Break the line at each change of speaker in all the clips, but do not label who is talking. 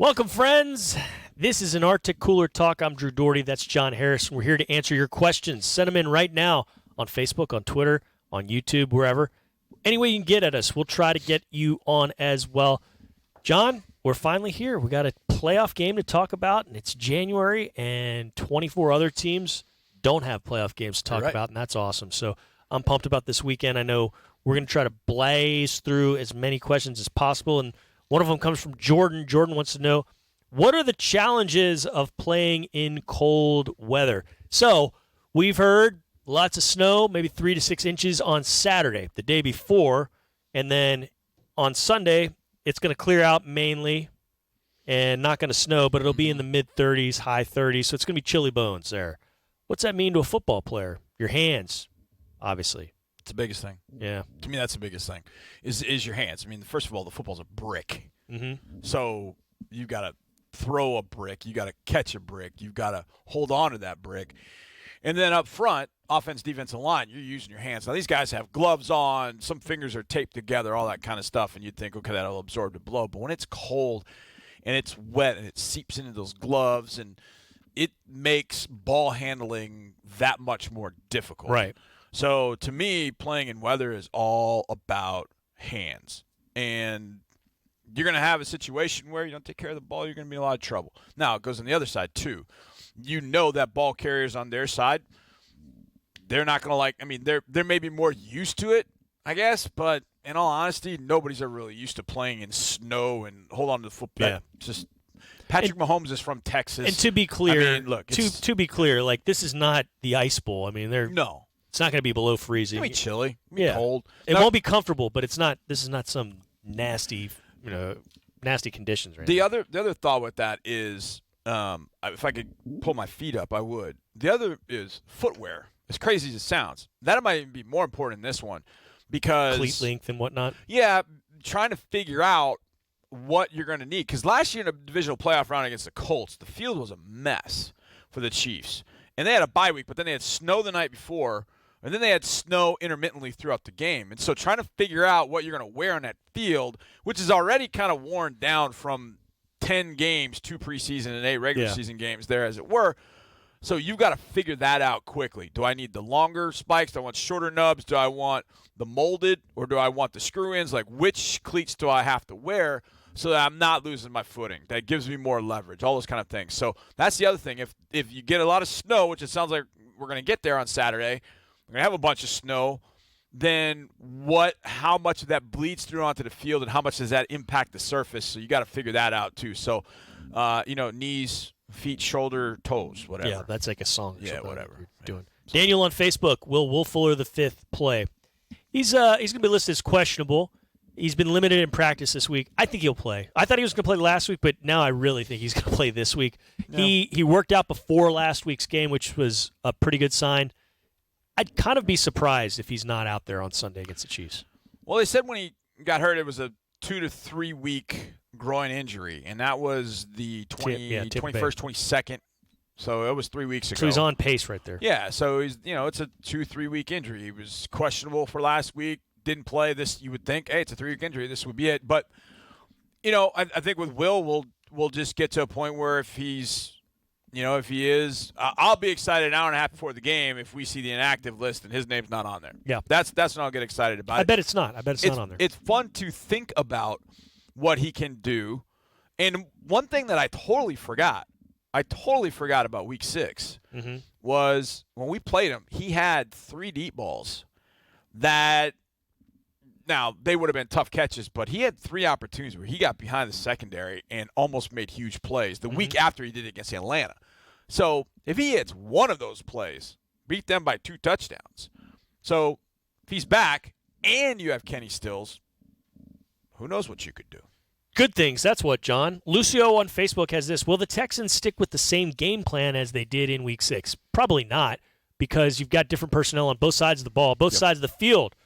Welcome, friends. This is an RTIC Cooler Talk. I'm Drew Dougherty. That's John Harris. We're here to answer your questions. Send them in right now on Facebook, on Twitter, on YouTube, wherever. Any way you can get at us, we'll try to get you on as well. John, we're finally here. We got a playoff game to talk about, and it's January, and 24 other teams don't have playoff games to talk about, and that's awesome. So I'm pumped about this weekend. I know we're going to try to blaze through as many questions as possible, and one of them comes from Jordan. Jordan wants to know, what are the challenges of playing in cold weather? So we've heard lots of snow, maybe 3 to 6 inches on Saturday, the day before, and then on Sunday it's going to clear out mainly and not going to snow, but it'll be in the mid-30s, high 30s, so it's going to be chilly bones there. What's that mean to a football player? Your hands, obviously.
It's the biggest thing.
Yeah.
To me, that's the biggest thing, is your hands. I mean, first of all, the football's a brick.
Mm-hmm.
So you got to throw a brick. You got to catch a brick. You've got to hold on to that brick. And then up front, offense, defensive line, you're using your hands. Now, these guys have gloves on. Some fingers are taped together, all that kind of stuff. And you'd think, okay, that'll absorb the blow. But when it's cold and it's wet and it seeps into those gloves, and it makes ball handling that much more difficult.
Right.
So to me, playing in weather is all about hands. And you're going to have a situation where you don't take care of the ball, you're going to be in a lot of trouble. Now, it goes on the other side, too. You know that ball carriers on their side, they're not going to they're maybe more used to it, I guess. But in all honesty, nobody's ever really used to playing in snow and hold on to the football.
Yeah.
Just Patrick Mahomes is from Texas.
And to be clear,
I mean, look,
to be clear, like, this is not the ice bowl. I mean,
no.
It's not going to be below freezing.
It'll be chilly. It'll be cold.
It won't be comfortable, but it's not. This is not some nasty, nasty conditions. Right.
The other thought with that is, if I could pull my feet up, I would. The other is footwear. As crazy as it sounds, that might even be more important in this one, because
cleat length and whatnot.
Yeah, trying to figure out what you're going to need, because last year in a divisional playoff round against the Colts, the field was a mess for the Chiefs, and they had a bye week, but then they had snow the night before. And then they had snow intermittently throughout the game. And so trying to figure out what you're going to wear on that field, which is already kind of worn down from 10 games, 2 preseason and 8 regular season games there, as it were. So you've got to figure that out quickly. Do I need the longer spikes? Do I want shorter nubs? Do I want the molded? Or do I want the screw-ins? Like, which cleats do I have to wear so that I'm not losing my footing? That gives me more leverage, all those kind of things. So that's the other thing. If you get a lot of snow, which it sounds like we're going to get there on Saturday, we're going to have a bunch of snow, then how much of that bleeds through onto the field and how much does that impact the surface? So you got to figure that out too. So, knees, feet, shoulder, toes, whatever.
Yeah, that's like a song.
Yeah, whatever.
You're doing. Daniel on Facebook, will Will Fuller the fifth play? He's going to be listed as questionable. He's been limited in practice this week. I think he'll play. I thought he was going to play last week, but now I really think he's going to play this week. Yeah. He worked out before last week's game, which was a pretty good sign. I'd kind of be surprised if he's not out there on Sunday against the Chiefs.
Well, they said when he got hurt it was a 2 to 3 week groin injury, and that was the 21st, 22nd. So it was 3 weeks ago.
So he's on pace right there.
Yeah, so he's it's a 2-3 week injury. He was questionable for last week, didn't play. This, you would think, hey, it's a 3 week injury, this would be it. But I think with Will, we'll just get to a point where if he's if he is, I'll be excited an hour and a half before the game if we see the inactive list and his name's not on there.
Yeah.
That's when I'll get excited about it.
I bet it's not. I bet it's not on there.
It's fun to think about what he can do. And one thing that I totally forgot about week 6 was when we played him, he had 3 deep balls that, now, they would have been tough catches, but he had 3 opportunities where he got behind the secondary and almost made huge plays the week after he did it against Atlanta. So if he hits one of those plays, beat them by 2 touchdowns. So if he's back and you have Kenny Stills, who knows what you could do.
Good things. That's what, John. Lucio on Facebook has this. Will the Texans stick with the same game plan as they did in week 6? Probably not, because you've got different personnel on both sides of the ball, both sides of the field.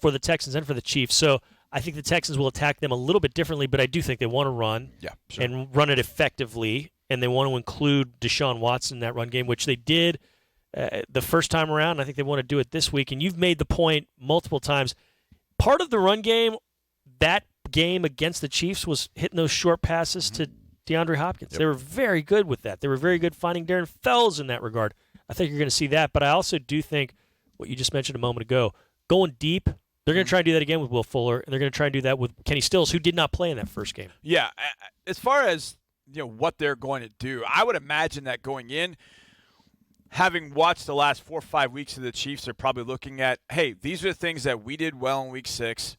For the Texans and for the Chiefs. So I think the Texans will attack them a little bit differently, but I do think they want to run and run it effectively, and they want to include Deshaun Watson in that run game, which they did the first time around. I think they want to do it this week, and you've made the point multiple times. Part of the run game, that game against the Chiefs, was hitting those short passes to DeAndre Hopkins.
Yep.
They were very good with that. They were very good finding Darren Fells in that regard. I think you're going to see that. But I also do think what you just mentioned a moment ago, going deep, they're going to try and do that again with Will Fuller, and they're going to try and do that with Kenny Stills, who did not play in that first game.
Yeah, as far as what they're going to do, I would imagine that going in, having watched the last 4 or 5 weeks of the Chiefs, they're probably looking at, hey, these are the things that we did well in Week 6.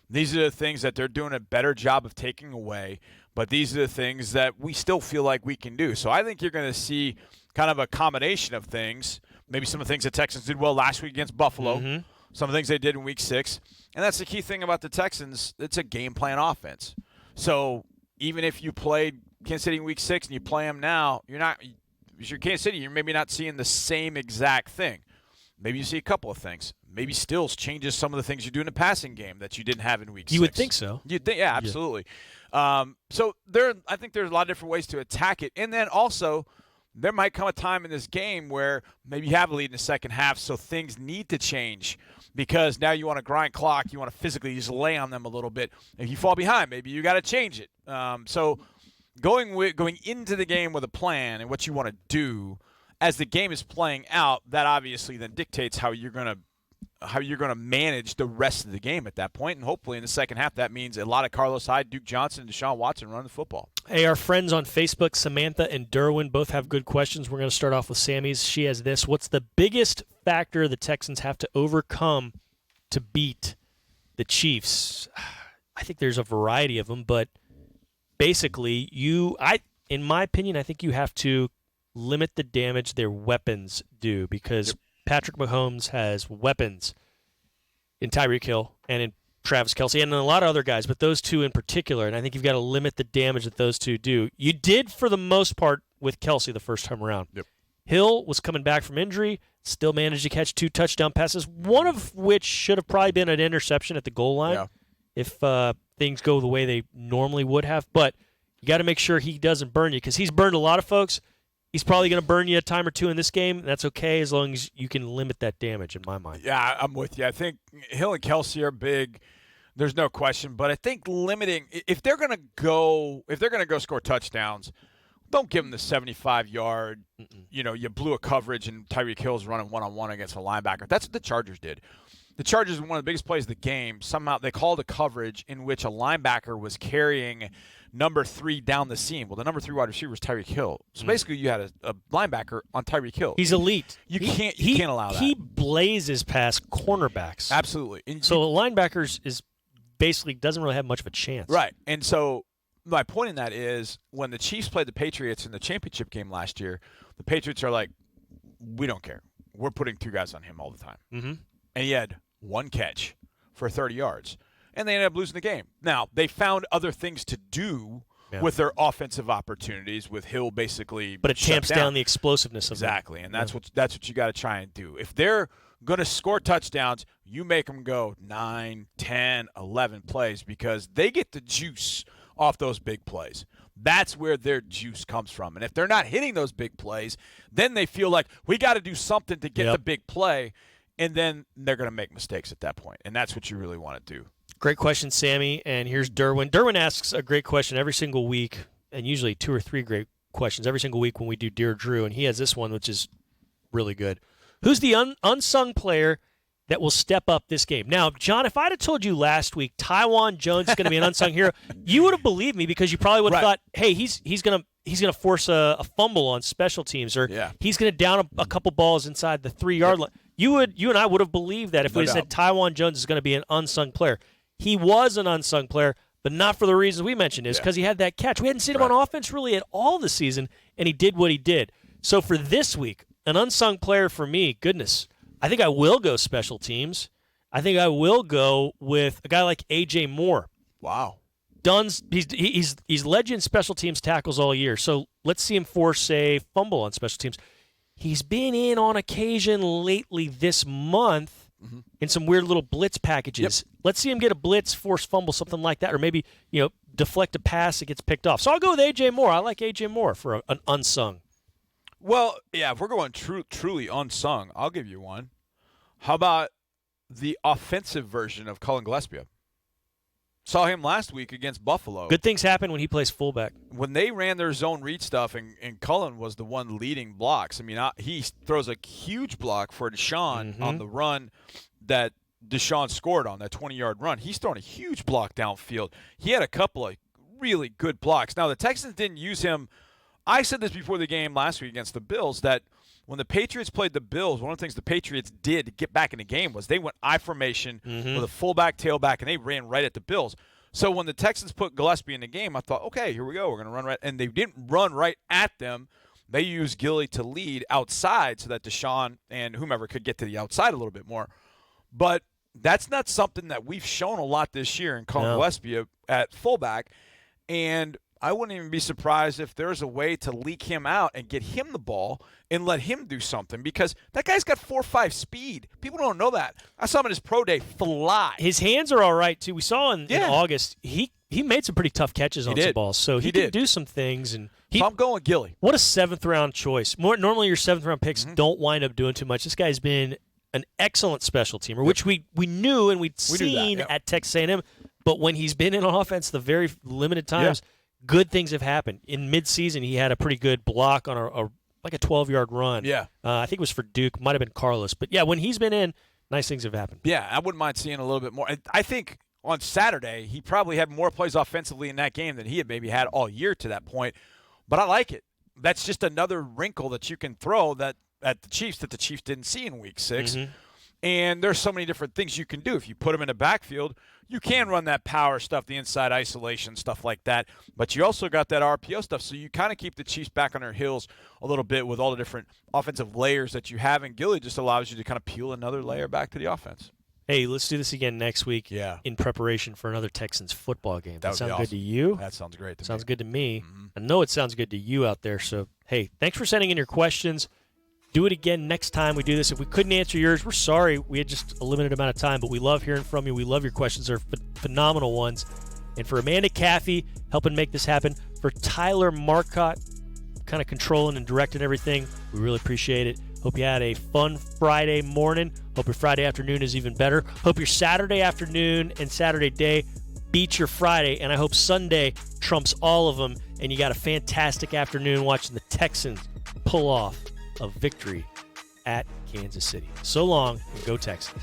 These are the things that they're doing a better job of taking away, but these are the things that we still feel like we can do. So I think you're going to see kind of a combination of things, maybe some of the things the Texans did well last week against Buffalo, some of the things they did in Week 6. And that's the key thing about the Texans. It's a game plan offense. So even if you played Kansas City in Week 6 and you play them now, if you're Kansas City, you're maybe not seeing the same exact thing. Maybe you see a couple of things. Maybe Stills changes some of the things you do in the passing game that you didn't have in Week 6.
You would think so.
You'd think, yeah, absolutely. So I think there's a lot of different ways to attack it. And then also, there might come a time in this game where maybe you have a lead in the second half, so things need to change because now you want to grind clock. You want to physically just lay on them a little bit. If you fall behind, maybe you got to change it. So going into the game with a plan and what you want to do as the game is playing out, that obviously then dictates how you're going to manage the rest of the game at that point. And hopefully in the second half, that means a lot of Carlos Hyde, Duke Johnson, and Deshaun Watson running the football.
Hey, our friends on Facebook, Samantha and Derwin, both have good questions. We're going to start off with Sammy's. She has this. What's the biggest factor the Texans have to overcome to beat the Chiefs? I think there's a variety of them, but basically, in my opinion, I think you have to limit the damage their weapons do because Patrick Mahomes has weapons in Tyreek Hill and in Travis Kelce and in a lot of other guys, but those two in particular, and I think you've got to limit the damage that those two do. You did for the most part with Kelce the first time around.
Yep.
Hill was coming back from injury, still managed to catch 2 touchdown passes, one of which should have probably been an interception at the goal line if things go the way they normally would have. But you got to make sure he doesn't burn you because he's burned a lot of folks. He's probably going to burn you a time or two in this game. And that's okay as long as you can limit that damage, in my mind.
Yeah, I'm with you. I think Hill and Kelce are big. There's no question. But I think limiting – if they're going to go score touchdowns, don't give them the 75-yard, you blew a coverage and Tyreek Hill's running one-on-one against a linebacker. That's what the Chargers did. The Chargers were one of the biggest plays of the game. Somehow they called a coverage in which a linebacker was carrying number 3 down the seam. Well, the number 3 wide receiver was Tyreek Hill. So basically you had a linebacker on Tyreek Hill.
He's elite.
You can't allow that.
He blazes past cornerbacks.
Absolutely.
So a linebacker is basically doesn't really have much of a chance.
Right. And so my point in that is when the Chiefs played the Patriots in the championship game last year, the Patriots are like, we don't care. We're putting 2 guys on him all the time.
Mm-hmm.
And he had 1 catch for 30 yards. And they ended up losing the game. Now, they found other things to do with their offensive opportunities, with Hill basically
but it tamps down the explosiveness of
exactly, and that's what you got to try and do. If they're going to score touchdowns, you make them go 9, 10, 11 plays because they get the juice off those big plays. That's where their juice comes from. And if they're not hitting those big plays, then they feel like we got to do something to get the big play, and then they're going to make mistakes at that point. And that's what you really want to do.
Great question, Sammy. And here's Derwin. Derwin asks a great question every single week, and usually 2 or 3 great questions every single week when we do Dear Drew. And he has this one, which is really good. Who's the unsung player that will step up this game? Now, John, if I'd have told you last week Taiwan Jones is going to be an unsung hero, you would have believed me because you probably would have thought, hey, he's going to force a fumble on special teams, or he's going to down a couple balls inside the 3-yard line. You and I would have believed that if we said Taiwan Jones is going to be an unsung player. He was an unsung player, but not for the reasons we mentioned. Is because he had that catch. We hadn't seen him on offense really at all this season, and he did what he did. So for this week, an unsung player for me, goodness, I think I will go special teams. I think I will go with a guy like A.J. Moore.
Wow.
He's led you in special teams tackles all year, so let's see him force a fumble on special teams. He's been in on occasion lately this month in some weird little blitz packages. Yep. Let's see him get a blitz, force fumble, something like that, or maybe deflect a pass that gets picked off. So I'll go with A.J. Moore. I like A.J. Moore for an unsung.
Well, yeah, if we're going truly unsung, I'll give you one. How about the offensive version of Cullen Gillespie? Saw him last week against Buffalo.
Good things happen when he plays fullback.
When they ran their zone read stuff, and Cullen was the one leading blocks. I mean, he throws a huge block for Deshaun on the run that Deshaun scored on, that 20-yard run. He's throwing a huge block downfield. He had a couple of really good blocks. Now, the Texans didn't use him. I said this before the game last week against the Bills, that when the Patriots played the Bills, one of the things the Patriots did to get back in the game was they went I formation with a fullback, tailback, and they ran right at the Bills. So when the Texans put Gillespie in the game, I thought, okay, here we go. We're going to run right. And they didn't run right at them. They used Gilly to lead outside so that Deshaun and whomever could get to the outside a little bit more. But that's not something that we've shown a lot this year in calling Gillespie at fullback. And I wouldn't even be surprised if there's a way to leak him out and get him the ball and let him do something, because that guy's got 4.5 speed. People don't know that. I saw him at his pro day fly.
His hands are all right, too. We saw in August, he made some pretty tough catches on some balls. So he can do some things. And
so I'm going Gilly.
What a seventh-round choice. Normally your seventh-round picks don't wind up doing too much. This guy's been an excellent special teamer, which we knew and we'd seen at Texas A&M. But when he's been in on offense the very limited times, good things have happened. In midseason, he had a pretty good block on a 12-yard run.
Yeah.
I think it was for Duke. Might have been Carlos. But, yeah, when he's been in, nice things have happened.
Yeah, I wouldn't mind seeing a little bit more. I think on Saturday he probably had more plays offensively in that game than he had maybe had all year to that point. But I like it. That's just another wrinkle that you can throw at the Chiefs that the Chiefs didn't see in Week 6. And there's so many different things you can do. If you put them in the backfield, you can run that power stuff, the inside isolation, stuff like that. But you also got that RPO stuff, so you kind of keep the Chiefs back on their heels a little bit with all the different offensive layers that you have. And Gilly just allows you to kind of peel another layer back to the offense.
Hey, let's do this again next week in preparation for another Texans football game. That sound good to you?
That sounds great to me.
Sounds good to me. I know it sounds good to you out there. So, hey, thanks for sending in your questions. Do it again next time we do this. If we couldn't answer yours, we're sorry. We had just a limited amount of time, but we love hearing from you. We love your questions. They're phenomenal ones. And for Amanda Caffey helping make this happen, for Tyler Marcotte kind of controlling and directing everything, we really appreciate it. Hope you had a fun Friday morning. Hope your Friday afternoon is even better. Hope your Saturday afternoon and Saturday day beats your Friday, and I hope Sunday trumps all of them, and you got a fantastic afternoon watching the Texans pull off a victory at Kansas City. So long, and go Texans.